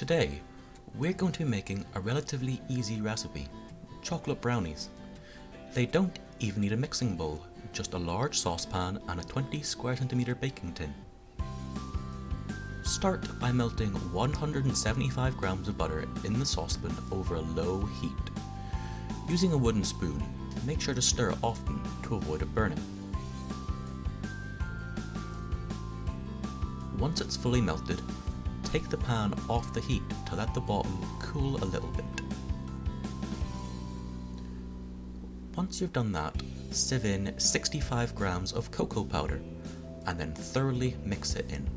Today, we're going to be making a relatively easy recipe, chocolate brownies. They don't even need a mixing bowl, just a large saucepan and a 20 square centimeter baking tin. Start by melting 175 grams of butter in the saucepan over a low heat. Using a wooden spoon, make sure to stir often to avoid it burning. Once it's fully melted, take the pan off the heat to let the bottom cool a little bit. Once you've done that, sieve in 65 grams of cocoa powder and then thoroughly mix it in.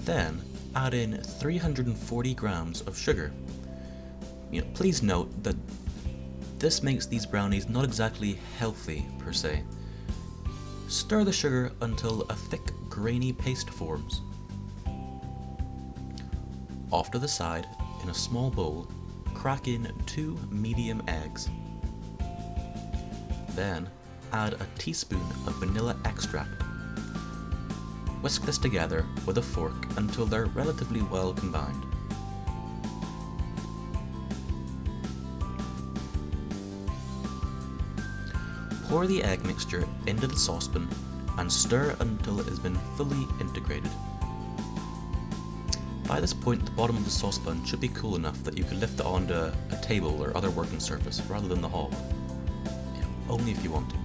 Then add in 340 grams of sugar. Please note that this makes these brownies not exactly healthy per se. Stir the sugar until a thick, grainy paste forms. Off to the side, in a small bowl, crack in 2 medium eggs. Then add a teaspoon of vanilla extract. Whisk this together with a fork until they're relatively well combined. Pour the egg mixture into the saucepan and stir until it has been fully integrated. By this point, the bottom of the saucepan should be cool enough that you can lift it onto a table or other working surface rather than the hob. Only if you want to.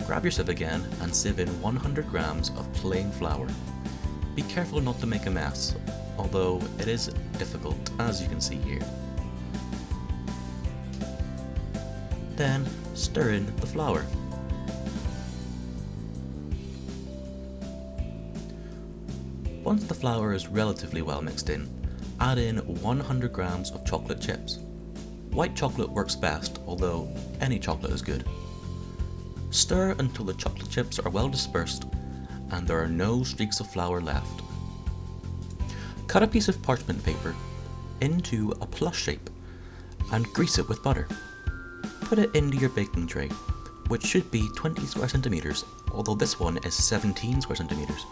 Grab your sieve again and sieve in 100 grams of plain flour. Be careful not to make a mess, although it is difficult, as you can see here. Then stir in the flour. Once the flour is relatively well mixed in, add in 100 grams of chocolate chips. White chocolate works best, although any chocolate is good. Stir until the chocolate chips are well dispersed and there are no streaks of flour left. Cut a piece of parchment paper into a plus shape and grease it with butter. Put it into your baking tray, which should be 20 square centimeters, although this one is 17 square centimeters,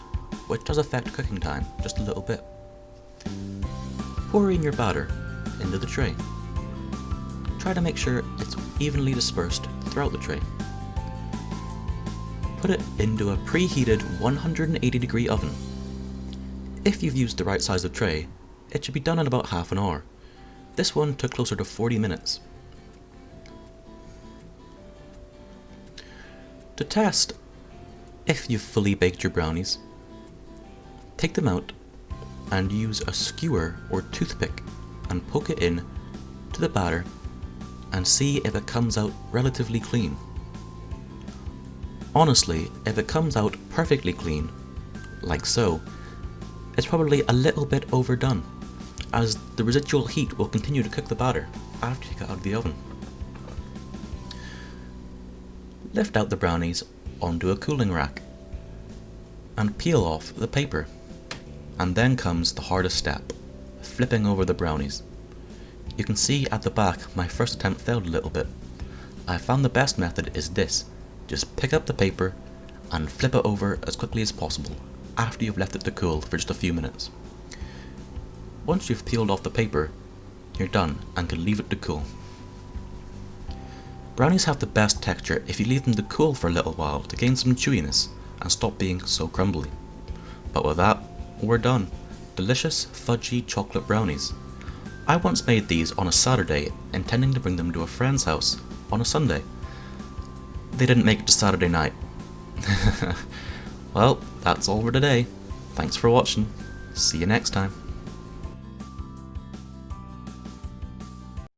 which does affect cooking time just a little bit. Pour in your batter into the tray. Try to make sure it's evenly dispersed throughout the tray. Put it into a preheated 180-degree oven. If you've used the right size of tray, it should be done in about half an hour. This one took closer to 40 minutes. To test if you've fully baked your brownies, take them out and use a skewer or toothpick and poke it in to the batter and see if it comes out relatively clean. Honestly, if it comes out perfectly clean, like so, it's probably a little bit overdone, as the residual heat will continue to cook the batter after you get out of the oven. Lift out the brownies onto a cooling rack and peel off the paper. And then comes the hardest step, flipping over the brownies. You can see at the back my first attempt failed a little bit. I found the best method is this. Just pick up the paper and flip it over as quickly as possible after you've left it to cool for just a few minutes. Once you've peeled off the paper, you're done and can leave it to cool. Brownies have the best texture if you leave them to cool for a little while to gain some chewiness and stop being so crumbly. But with that, we're done. Delicious, fudgy chocolate brownies. I once made these on a Saturday, intending to bring them to a friend's house on a Sunday. They didn't make it to Saturday night. Well, that's all for today. Thanks for watching. See you next time.